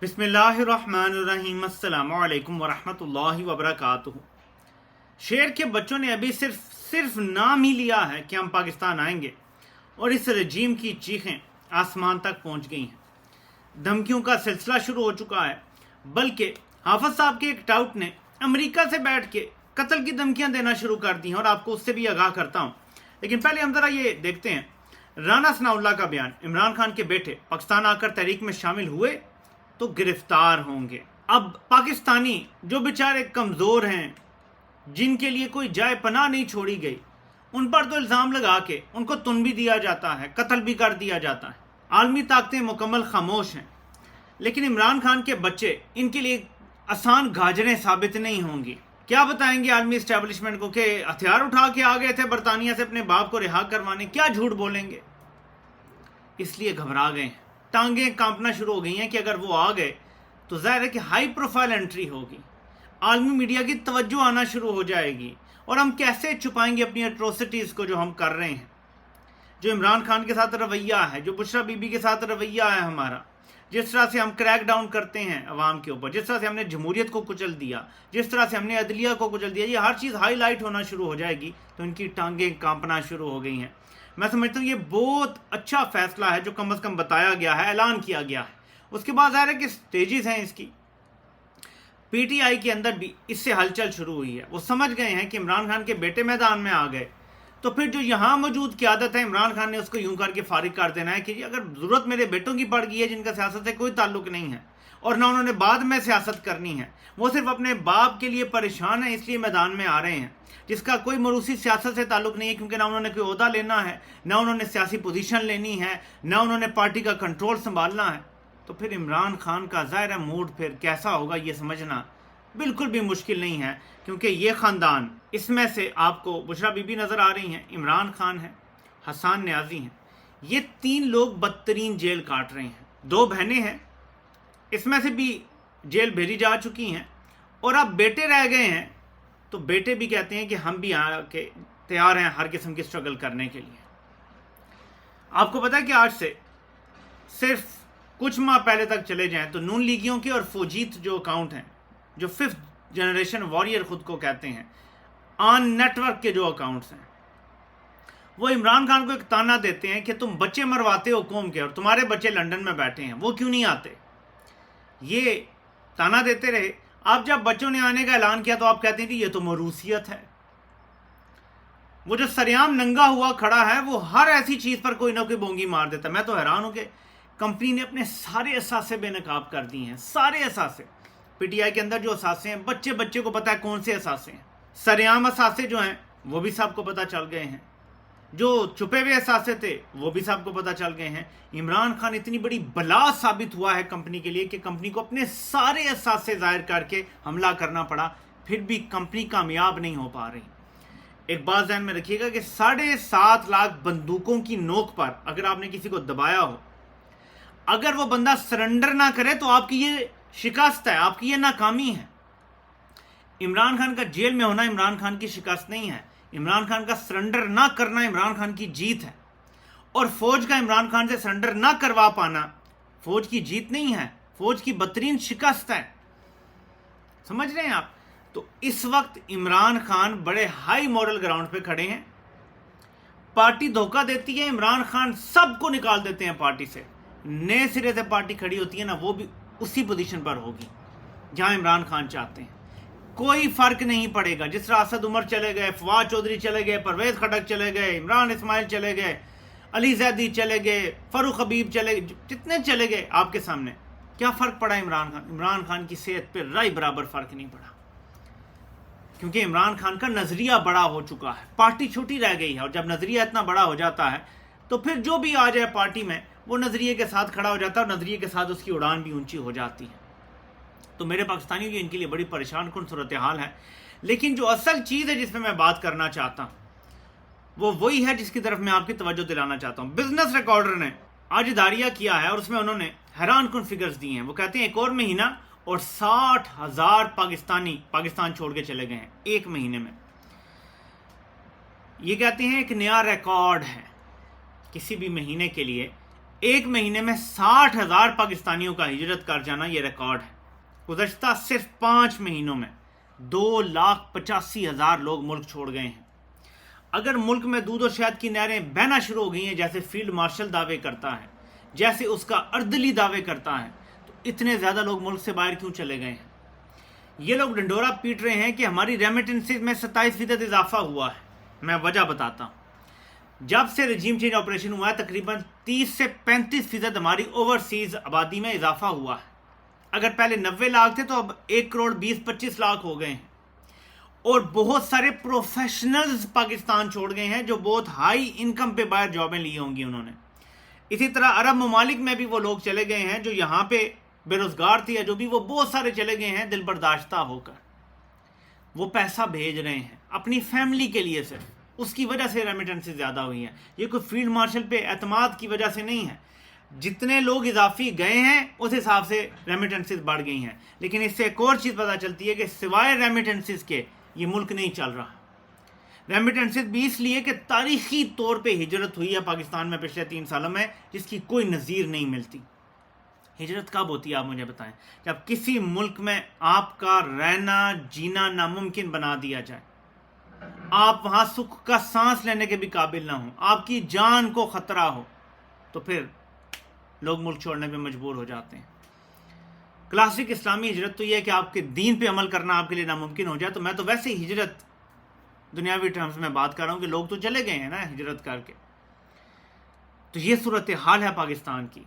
بسم اللہ الرحمن الرحیم السلام علیکم ورحمۃ اللہ وبرکاتہ۔ شیر کے بچوں نے ابھی صرف نام ہی لیا ہے کہ ہم پاکستان آئیں گے اور اس رجیم کی چیخیں آسمان تک پہنچ گئی ہیں۔ دھمکیوں کا سلسلہ شروع ہو چکا ہے، بلکہ حافظ صاحب کے ایک ٹاؤٹ نے امریکہ سے بیٹھ کے قتل کی دھمکیاں دینا شروع کر دی ہیں، اور آپ کو اس سے بھی آگاہ کرتا ہوں۔ لیکن پہلے ہم ذرا یہ دیکھتے ہیں رانا ثناءاللہ کا بیان۔ عمران خان کے بیٹے پاکستان آ کر تحریک میں شامل ہوئے تو گرفتار ہوں گے۔ اب پاکستانی جو بیچارے کمزور ہیں، جن کے لیے کوئی جائے پناہ نہیں چھوڑی گئی، ان پر تو الزام لگا کے ان کو تن بھی دیا جاتا ہے، قتل بھی کر دیا جاتا ہے۔ عالمی طاقتیں مکمل خاموش ہیں، لیکن عمران خان کے بچے ان کے لیے آسان گاجریں ثابت نہیں ہوں گی۔ کیا بتائیں گے عالمی اسٹیبلشمنٹ کو کہ ہتھیار اٹھا کے آ گئے تھے برطانیہ سے اپنے باپ کو رہا کروانے؟ کیا جھوٹ بولیں گے؟ اس لیے گھبرا گئے ہیں، ٹانگیں کانپنا شروع ہو گئی ہیں کہ اگر وہ آ گئے تو ظاہر ہے کہ ہائی پروفائل انٹری ہوگی، عالمی میڈیا کی توجہ آنا شروع ہو جائے گی، اور ہم کیسے چھپائیں گے اپنی اٹروسٹیز کو جو ہم کر رہے ہیں، جو عمران خان کے ساتھ رویہ ہے، جو بشرا بی بی کے ساتھ رویہ ہے ہمارا، جس طرح سے ہم کریک ڈاؤن کرتے ہیں عوام کے اوپر، جس طرح سے ہم نے جمہوریت کو کچل دیا، جس طرح سے ہم نے عدلیہ کو کچل دیا، یہ ہر چیز ہائی لائٹ ہونا شروع ہو جائے گی تو ان کی ٹانگیں کانپنا شروع ہو گئی ہیں۔ میں سمجھتا ہوں یہ بہت اچھا فیصلہ ہے جو کم از کم بتایا گیا ہے، اعلان کیا گیا ہے۔ اس کے بعد ظاہر ہے کہ سٹیجز ہیں اس کی، پی ٹی آئی کے اندر بھی اس سے ہلچل شروع ہوئی ہے۔ وہ سمجھ گئے ہیں کہ عمران خان کے بیٹے میدان میں آ گئے تو پھر جو یہاں موجود قیادت ہے، عمران خان نے اس کو یوں کر کے فارغ کر دینا ہے کہ اگر ضرورت میرے بیٹوں کی پڑ گئی ہے جن کا سیاست سے کوئی تعلق نہیں ہے، اور نہ انہوں نے بعد میں سیاست کرنی ہے، وہ صرف اپنے باپ کے لیے پریشان ہیں، اس لیے میدان میں آ رہے ہیں، جس کا کوئی موروثی سیاست سے تعلق نہیں ہے، کیونکہ نہ انہوں نے کوئی عہدہ لینا ہے، نہ انہوں نے سیاسی پوزیشن لینی ہے، نہ انہوں نے پارٹی کا کنٹرول سنبھالنا ہے، تو پھر عمران خان کا ظاہر موڈ پھر کیسا ہوگا یہ سمجھنا بالکل بھی مشکل نہیں ہے۔ کیونکہ یہ خاندان، اس میں سے آپ کو بشرا بی بی نظر آ رہی ہیں، عمران خان ہیں، حسان نیازی ہیں، یہ تین لوگ بدترین جیل کاٹ رہے ہیں۔ دو بہنیں ہیں، اس میں سے بھی جیل بھیجی جا چکی ہیں، اور اب بیٹے رہ گئے ہیں تو بیٹے بھی کہتے ہیں کہ ہم بھی آ کے تیار ہیں ہر قسم کی سٹرگل کرنے کے لیے۔ آپ کو پتا ہے کہ آج سے صرف کچھ ماہ پہلے تک چلے جائیں تو نون لیگیوں کے اور فوجیت جو اکاؤنٹ ہیں، جو 5th جنریشن واریر خود کو کہتے ہیں، آن نیٹ ورک کے جو اکاؤنٹس ہیں، وہ عمران خان کو ایک تانا دیتے ہیں کہ تم بچے مرواتے ہو قوم کے، اور تمہارے بچے لندن میں بیٹھے ہیں، وہ کیوں نہیں آتے؟ یہ تانا دیتے رہے۔ اب جب بچوں نے آنے کا اعلان کیا تو آپ کہتے ہیں کہ یہ تو موروثیت ہے۔ وہ جو سریام ننگا ہوا کھڑا ہے وہ ہر ایسی چیز پر کوئی نہ کوئی بونگی مار دیتا ہے۔ میں تو حیران ہوں کہ کمپنی نے اپنے سارے اثاثے بے نقاب کر دی ہیں، سارے اثاثے۔ پی ٹی آئی کے اندر جو اثاثے ہیں، بچے کو پتا ہے کون سے اثاثے ہیں۔ سریام اثاثے جو ہیں وہ بھی سب کو پتا چل گئے ہیں، جو چھپے ہوئے اثاثے تھے وہ بھی سب کو پتا چل گئے ہیں۔ عمران خان اتنی بڑی بلا ثابت ہوا ہے کمپنی کے لیے کہ کمپنی کو اپنے سارے اثاثے ظاہر کر کے حملہ کرنا پڑا، پھر بھی کمپنی کامیاب نہیں ہو پا رہی۔ ایک بات ذہن میں رکھیے گا کہ 7.5 لاکھ بندوقوں کی نوک پر اگر آپ نے کسی کو دبایا ہو، اگر وہ بندہ سرنڈر نہ کرے تو آپ کی یہ شکست ہے، آپ کی یہ ناکامی ہے۔ عمران خان کا جیل میں ہونا عمران خان کی شکست نہیں ہے، عمران خان کا سرنڈر نہ کرنا عمران خان کی جیت ہے، اور فوج کا عمران خان سے سرنڈر نہ کروا پانا فوج کی جیت نہیں ہے، فوج کی بدترین شکست ہے۔ سمجھ رہے ہیں آپ؟ تو اس وقت عمران خان بڑے ہائی مورل گراؤنڈ پہ کھڑے ہیں۔ پارٹی دھوکہ دیتی ہے، عمران خان سب کو نکال دیتے ہیں پارٹی سے، نئے سرے سے پارٹی کھڑی ہوتی ہے نا، وہ بھی اسی پوزیشن پر ہوگی جہاں عمران خان چاہتے ہیں۔ کوئی فرق نہیں پڑے گا، جس طرح اسد عمر چلے گئے، فواد چودھری چلے گئے، پرویز خٹک چلے گئے، عمران اسماعیل چلے گئے، علی زیدی چلے گئے، فاروق حبیب چلے گئے، جتنے چلے گئے آپ کے سامنے، کیا فرق پڑا عمران خان کی صحت پہ رائی برابر فرق نہیں پڑا، کیونکہ عمران خان کا نظریہ بڑا ہو چکا ہے، پارٹی چھوٹی رہ گئی ہے، اور جب نظریہ اتنا بڑا ہو جاتا ہے تو پھر جو بھی آ جائے پارٹی میں وہ نظریے کے ساتھ کھڑا ہو جاتا ہے، اور نظریے کے ساتھ اس کی اڑان بھی اونچی ہو جاتی ہے۔ تو میرے پاکستانیوں کی ان کے لیے بڑی پریشان کن صورتحال ہے۔ لیکن جو اصل چیز ہے جس پہ میں بات کرنا چاہتا ہوں وہ وہی ہے جس کی طرف میں آپ کی توجہ دلانا چاہتا ہوں۔ بزنس ریکارڈر نے آج اداریہ کیا ہے، اور اس میں انہوں نے حیران کن فگرز دی ہیں۔ وہ کہتے ہیں ایک اور مہینہ اور 60,000 پاکستانی پاکستان چھوڑ کے چلے گئے ہیں ایک مہینے میں۔ یہ کہتے ہیں ایک نیا ریکارڈ ہے کسی بھی مہینے کے لیے ایک مہینے میں 60,000 پاکستانیوں کا ہجرت کر جانا یہ ریکارڈ ہے۔ گزشتہ صرف 5 مہینوں میں 2,85,000 لوگ ملک چھوڑ گئے ہیں۔ اگر ملک میں دودھ و شہد کی نہریں بہنا شروع ہو گئی ہیں جیسے فیلڈ مارشل دعوے کرتا ہے، جیسے اس کا اردلی دعوے کرتا ہے، تو اتنے زیادہ لوگ ملک سے باہر کیوں چلے گئے ہیں؟ یہ لوگ ڈنڈورا پیٹ رہے ہیں کہ ہماری ریمیٹنسز میں 27% اضافہ ہوا ہے۔ میں وجہ بتاتا ہوں۔ جب سے رجیم چینج آپریشن ہوا ہے تقریباً 30 سے 35% ہماری اوورسیز آبادی میں اضافہ ہوا ہے۔ اگر پہلے 90 لاکھ تھے تو اب 1,20,25 لاکھ ہو گئے ہیں، اور بہت سارے پروفیشنلز پاکستان چھوڑ گئے ہیں جو بہت ہائی انکم پہ باہر جابیں لی ہوں گی انہوں نے۔ اسی طرح عرب ممالک میں بھی وہ لوگ چلے گئے ہیں جو یہاں پہ بے روزگار تھے، یا جو بھی، وہ بہت سارے چلے گئے ہیں دل برداشتہ ہو کر۔ وہ پیسہ بھیج رہے ہیں اپنی فیملی کے لیے، صرف اس کی وجہ سے ریمیٹنسز زیادہ ہوئی ہیں۔ یہ کوئی فیلڈ مارشل پہ اعتماد کی وجہ سے نہیں ہے۔ جتنے لوگ اضافی گئے ہیں اس حساب سے ریمیٹنسز بڑھ گئی ہیں، لیکن اس سے ایک اور چیز پتہ چلتی ہے کہ سوائے ریمیٹنسز کے یہ ملک نہیں چل رہا۔ ریمیٹنسز بھی اس لیے کہ تاریخی طور پہ ہجرت ہوئی ہے پاکستان میں پچھلے 3 سالوں میں جس کی کوئی نظیر نہیں ملتی۔ ہجرت کب ہوتی ہے آپ مجھے بتائیں؟ جب کسی ملک میں آپ کا رہنا جینا ناممکن بنا دیا جائے، آپ وہاں سکھ کا سانس لینے کے بھی قابل نہ ہوں، آپ کی جان کو خطرہ ہو، تو پھر لوگ ملک چھوڑنے پہ مجبور ہو جاتے ہیں۔ کلاسک اسلامی ہجرت تو یہ ہے کہ آپ کے دین پہ عمل کرنا آپ کے لیے ناممکن ہو جائے۔ تو میں تو ویسے ہی ہجرت دنیاوی ٹرمز میں بات کر رہا ہوں کہ لوگ تو چلے گئے ہیں نا ہجرت کر کے۔ تو یہ صورتحال ہے پاکستان کی۔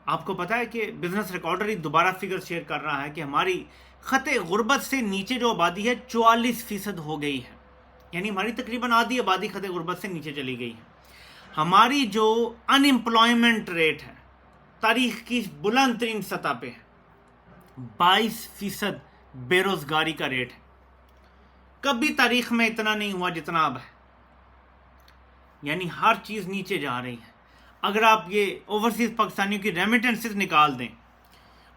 آپ کو پتا ہے کہ بزنس ریکارڈر ہی دوبارہ فگر شیئر کر رہا ہے کہ ہماری خط غربت سے نیچے جو آبادی ہے 44% ہو گئی ہے، یعنی ہماری تقریباً آدھی آبادی خط غربت سے نیچے چلی گئی ہے۔ ہماری جو ان امپلائمنٹ ریٹ ہے تاریخ کی بلند ترین سطح پہ ہے، 22% بے روزگاری کا ریٹ ہے۔ کبھی تاریخ میں اتنا نہیں ہوا جتنا اب ہے، یعنی ہر چیز نیچے جا رہی ہے۔ اگر آپ یہ اوورسیز پاکستانیوں کی ریمیٹنسز نکال دیں،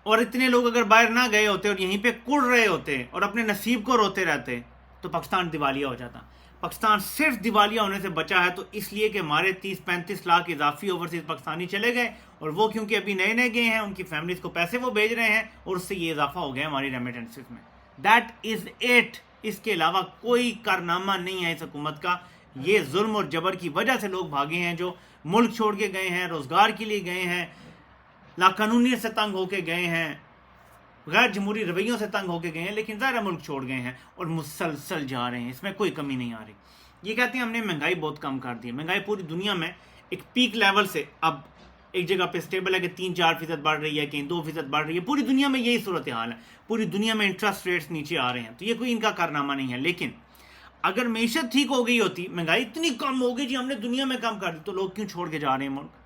اور اتنے لوگ اگر باہر نہ گئے ہوتے اور یہیں پہ کڑ رہے ہوتے اور اپنے نصیب کو روتے رہتے تو پاکستان دیوالیہ ہو جاتا۔ پاکستان صرف دیوالیہ ہونے سے بچا ہے تو اس لیے کہ ہمارے 30-35 لاکھ اضافی اوورسیز پاکستانی چلے گئے، اور وہ کیونکہ ابھی نئے نئے گئے ہیں، ان کی فیملیز کو پیسے وہ بھیج رہے ہیں، اور اس سے یہ اضافہ ہو گیا ہماری ریمیٹنسز میں۔ That is it. اس کے علاوہ کوئی کارنامہ نہیں ہے اس حکومت کا۔ یہ ظلم اور جبر کی وجہ سے لوگ بھاگے ہیں، جو ملک چھوڑ کے گئے ہیں، روزگار کے لیے گئے ہیں، لاقانونیت سے تنگ ہو کے گئے ہیں، غیر جمہوری رویوں سے تنگ ہو کے گئے ہیں، لیکن ظاہر ملک چھوڑ گئے ہیں اور مسلسل جا رہے ہیں، اس میں کوئی کمی نہیں آ رہی۔ یہ کہتے ہیں ہم نے مہنگائی بہت کم کر دی ہے۔ مہنگائی پوری دنیا میں ایک پیک لیول سے اب ایک جگہ پہ سٹیبل ہے کہ 3-4% بڑھ رہی ہے، کہیں 2% بڑھ رہی ہے۔ پوری دنیا میں یہی صورتحال ہے، پوری دنیا میں انٹرسٹ ریٹس نیچے آ رہے ہیں، تو یہ کوئی ان کا کارنامہ نہیں ہے۔ لیکن اگر معیشت ٹھیک ہو گئی ہوتی، مہنگائی اتنی کم ہو گئی جی ہم نے دنیا میں کم کر دی، تو لوگ کیوں چھوڑ کے جا رہے ہیں ملک؟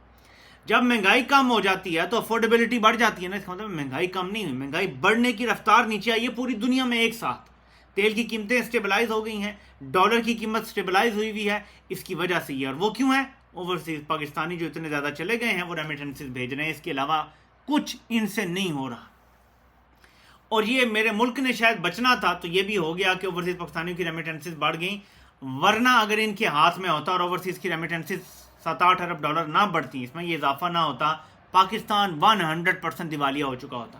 جب مہنگائی کم ہو جاتی ہے تو افورڈیبلٹی بڑھ جاتی ہے نا، اس کا مطلب مہنگائی کم نہیں ہوئی، مہنگائی بڑھنے کی رفتار نیچے آئی ہے پوری دنیا میں ایک ساتھ۔ تیل کی قیمتیں سٹیبلائز ہو گئی ہیں، ڈالر کی قیمت سٹیبلائز ہوئی ہے، اس کی وجہ سے یہ، اور وہ کیوں ہے؟ اوورسیز پاکستانی جو اتنے زیادہ چلے گئے ہیں وہ ریمیٹنسز بھیج رہے ہیں، اس کے علاوہ کچھ ان سے نہیں ہو رہا۔ اور یہ میرے ملک نے شاید بچنا تھا تو یہ بھی ہو گیا کہ اوورسیز پاکستانیوں کی ریمیٹنسز بڑھ گئیں، ورنہ اگر ان کے ہاتھ میں ہوتا اور اوورسیز کی ریمیٹنسز 7-8 ارب ڈالر نہ بڑھتی، اس میں یہ اضافہ نہ ہوتا، پاکستان 100% دیوالیہ ہو چکا ہوتا۔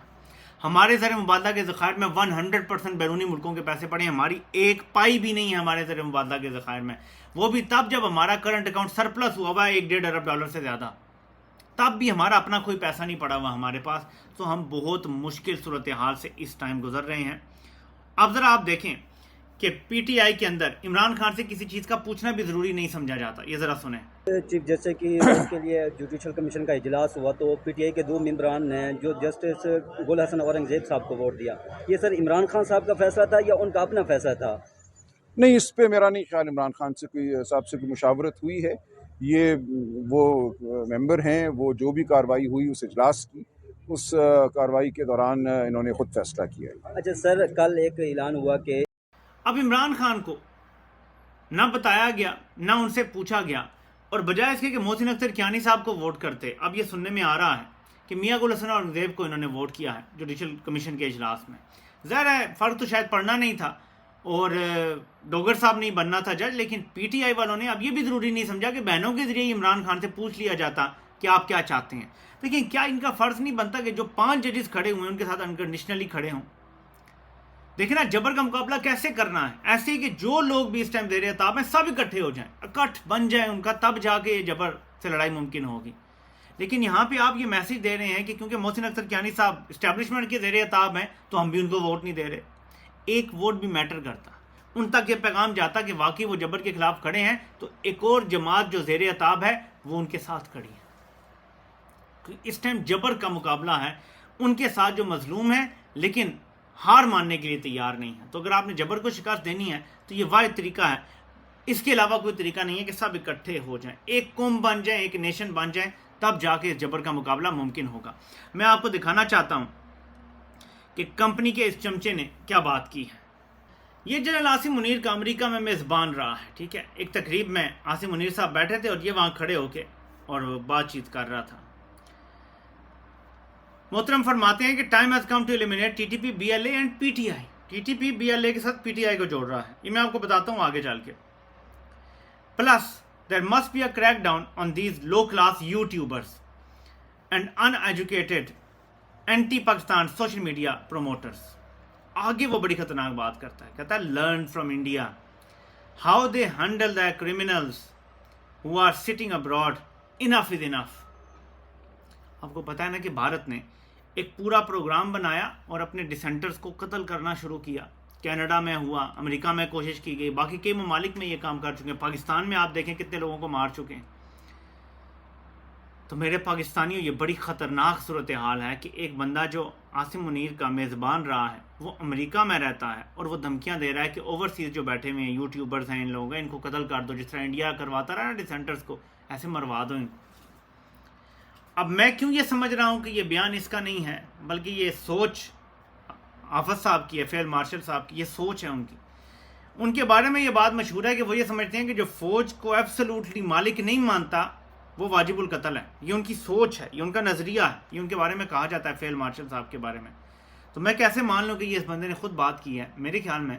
ہمارے زر مبادلہ کے ذخائر میں 100% بیرونی ملکوں کے پیسے پڑے ہیں، ہماری ایک پائی بھی نہیں ہے ہمارے زر مبادلہ کے ذخائر میں، وہ بھی تب جب ہمارا کرنٹ اکاؤنٹ سرپلس ہوا ہوا ہے 1-1.5 ارب ڈالر سے زیادہ، تب بھی ہمارا اپنا کوئی پیسہ نہیں پڑا ہوا ہمارے پاس۔ تو ہم بہت مشکل صورتحال سے اس ٹائم گزر رہے ہیں۔ اب ذرا آپ دیکھیں کہ پی ٹی آئی کے اندر عمران خان سے کسی چیز کا پوچھنا بھی ضروری نہیں سمجھا جاتا، یہ ذرا سنیں۔ چیف جیسے کہ اس کے لیے جوڈیشل کمیشن کا اجلاس ہوا تو پی ٹی آئی کے 2 ممبران نے جو جسٹس گل حسن اورنگزیب صاحب کو ووٹ دیا، یہ سر عمران خان صاحب کا فیصلہ تھا یا ان کا اپنا فیصلہ تھا؟ نہیں، اس پہ میرا نہیں خیال عمران خان سے صاحب سے کوئی مشاورت ہوئی ہے۔ یہ وہ ممبر ہیں، وہ جو بھی کارروائی ہوئی اس اجلاس کی، اس کارروائی کے دوران انہوں نے خود فیصلہ کیا ہے۔ اچھا سر، کل ایک اعلان ہوا کہ اب عمران خان کو نہ بتایا گیا نہ ان سے پوچھا گیا، اور بجائے اس کے کہ محسن اختر کیانی صاحب کو ووٹ کرتے، اب یہ سننے میں آ رہا ہے کہ میاں گل حسن اورنگزیب کو انہوں نے ووٹ کیا ہے جوڈیشل کمیشن کے اجلاس میں۔ ظاہر ہے فرق تو شاید پڑنا نہیں تھا اور ڈوگر صاحب نہیں بننا تھا جج، لیکن پی ٹی آئی والوں نے اب یہ بھی ضروری نہیں سمجھا کہ بہنوں کے ذریعے عمران خان سے پوچھ لیا جاتا کہ آپ کیا چاہتے ہیں. لیکن کیا ان کا فرض نہیں بنتا کہ جو 5 ججز کھڑے ہوئے ہیں ان کے ساتھ انکنڈیشنلی کھڑے ہوں؟ دیکھیں نا جبر کا مقابلہ کیسے کرنا ہے. ایسے ہی کہ جو لوگ بھی اس ٹائم زیر عتاب ہیں سب اکٹھے ہو جائیں, اکٹھ بن جائیں ان کا, تب جا کے یہ جبر سے لڑائی ممکن ہوگی. لیکن یہاں پہ آپ یہ میسج دے رہے ہیں کہ کیونکہ محسن اختر کیانی صاحب اسٹیبلشمنٹ کے زیر عتاب ہیں تو ہم بھی ان کو ووٹ نہیں دے رہے. ایک ووٹ بھی میٹر کرتا, ان تک یہ پیغام جاتا کہ واقعی وہ جبر کے خلاف کھڑے ہیں تو ایک اور جماعت جو زیر عتاب ہے وہ ان کے ساتھ کھڑی ہے. اس ٹائم جبر کا مقابلہ ہے ان کے ساتھ جو مظلوم ہیں لیکن ہار ماننے کے لیے تیار نہیں ہے. تو اگر آپ نے جبر کو شکست دینی ہے تو یہ واحد طریقہ ہے, اس کے علاوہ کوئی طریقہ نہیں ہے کہ سب اکٹھے ہو جائیں, ایک قوم بن جائیں, ایک نیشن بن جائیں, تب جا کے جبر کا مقابلہ ممکن ہوگا. میں آپ کو دکھانا چاہتا ہوں کہ کمپنی کے اس چمچے نے کیا بات کی ہے. یہ جنرل عاصم منیر کا امریکہ میں میزبان رہا ہے, ٹھیک ہے. ایک تقریب میں عاصم منیر صاحب بیٹھے تھے اور یہ وہاں کھڑے ہو کے اور بات چیت کر رہا تھا. محترم فرماتے ہیں کہ time has come to eliminate T T P B L A and P T I. T T P B L A کے ساتھ پی ٹی آئی کو جوڑ رہا ہے, یہ میں آپ کو بتاتا ہوں آگے چل کے. Plus there must be a crack down on these low class YouTubers and uneducated anti Pakistan social media promoters. آگے وہ بڑی خطرناک بات کرتا ہے, کہتا ہے learn from India how they handle the criminals who are sitting abroad, enough is enough. آپ کو پتا ہے نا کہ بھارت نے ایک پورا پروگرام بنایا اور اپنے ڈسینٹرز کو قتل کرنا شروع کیا. کینیڈا میں ہوا, امریکہ میں کوشش کی گئی, باقی کئی ممالک میں یہ کام کر چکے ہیں. پاکستان میں آپ دیکھیں کتنے لوگوں کو مار چکے ہیں. تو میرے پاکستانیوں یہ بڑی خطرناک صورتحال ہے کہ ایک بندہ جو عاصم منیر کا میزبان رہا ہے وہ امریکہ میں رہتا ہے اور وہ دھمکیاں دے رہا ہے کہ اوورسیز جو بیٹھے ہوئے ہیں یوٹیوبرز ہیں, ان لوگ ہیں, ان کو قتل کر دو, جس طرح انڈیا کرواتا رہا نا ڈسینٹرز کو, ایسے مروا دو ان کو. اب میں کیوں یہ سمجھ رہا ہوں کہ یہ بیان اس کا نہیں ہے بلکہ یہ سوچ حافظ صاحب کی ہے, فیلڈ مارشل صاحب کی, یہ سوچ ہے ان کی. ان کے بارے میں یہ بات مشہور ہے کہ وہ یہ سمجھتے ہیں کہ جو فوج کو ایبسولوٹلی مالک نہیں مانتا وہ واجب القتل ہے. یہ ان کی سوچ ہے, یہ ان کا نظریہ ہے, یہ ان کے بارے میں کہا جاتا ہے فیلڈ مارشل صاحب کے بارے میں. تو میں کیسے مان لوں کہ یہ اس بندے نے خود بات کی ہے؟ میرے خیال میں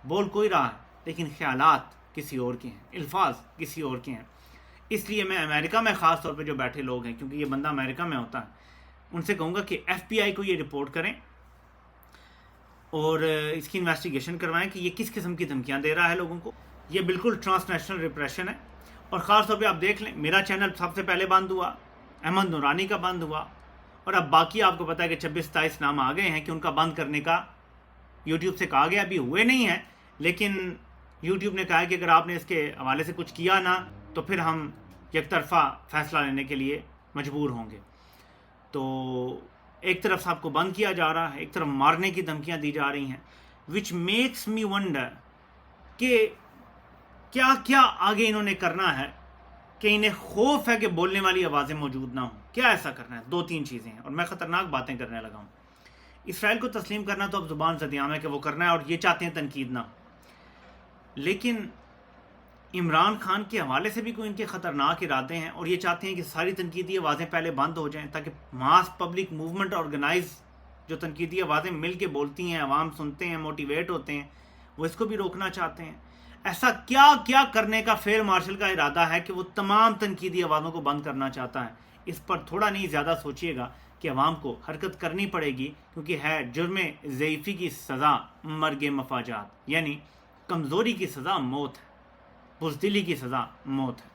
بول کوئی رہا ہے لیکن خیالات کسی اور کے ہیں, الفاظ کسی اور کے ہیں. اس لیے میں امریکہ میں خاص طور پہ جو بیٹھے لوگ ہیں, کیونکہ یہ بندہ امریکہ میں ہوتا ہے, ان سے کہوں گا کہ ایف بی آئی کو یہ رپورٹ کریں اور اس کی انویسٹیگیشن کروائیں کہ یہ کس قسم کی دھمکیاں دے رہا ہے لوگوں کو. یہ بالکل ٹرانس نیشنل ریپریشن ہے. اور خاص طور پہ آپ دیکھ لیں میرا چینل سب سے پہلے بند ہوا, احمد نورانی کا بند ہوا, اور اب باقی آپ کو پتا ہے کہ 26-27 نام آ گئے ہیں کہ ان کا بند کرنے کا یوٹیوب سے کہا گیا. ابھی ہوئے نہیں ہیں لیکن یوٹیوب نے کہا ہے کہ اگر آپ نے اس کے حوالے سے کچھ کیا نہ تو پھر ہم یک طرفہ فیصلہ لینے کے لیے مجبور ہوں گے. تو ایک طرف صاحب کو بند کیا جا رہا ہے, ایک طرف مارنے کی دھمکیاں دی جا رہی ہیں, وچ میکس می ونڈر کہ کیا کیا آگے انہوں نے کرنا ہے کہ انہیں خوف ہے کہ بولنے والی آوازیں موجود نہ ہوں. کیا ایسا کرنا ہے؟ 2-3 چیزیں ہیں اور میں خطرناک باتیں کرنے لگا ہوں. اسرائیل کو تسلیم کرنا تو اب زبان سے دیام ہے کہ وہ کرنا ہے اور یہ چاہتے ہیں تنقید نہ, لیکن عمران خان کے حوالے سے بھی کوئی ان کے خطرناک ارادے ہیں اور یہ چاہتے ہیں کہ ساری تنقیدی آوازیں پہلے بند ہو جائیں تاکہ ماس پبلک موومنٹ آرگنائز جو تنقیدی آوازیں مل کے بولتی ہیں, عوام سنتے ہیں, موٹیویٹ ہوتے ہیں, وہ اس کو بھی روکنا چاہتے ہیں. ایسا کیا کیا کرنے کا فیلڈ مارشل کا ارادہ ہے کہ وہ تمام تنقیدی آوازوں کو بند کرنا چاہتا ہے. اس پر تھوڑا نہیں زیادہ سوچئے گا کہ عوام کو حرکت کرنی پڑے گی, کیونکہ ہے جرم ضعیفی کی سزا مرگ مفاجات, یعنی کمزوری کی سزا موت ہے, بزدلی کی سزا موت ہے.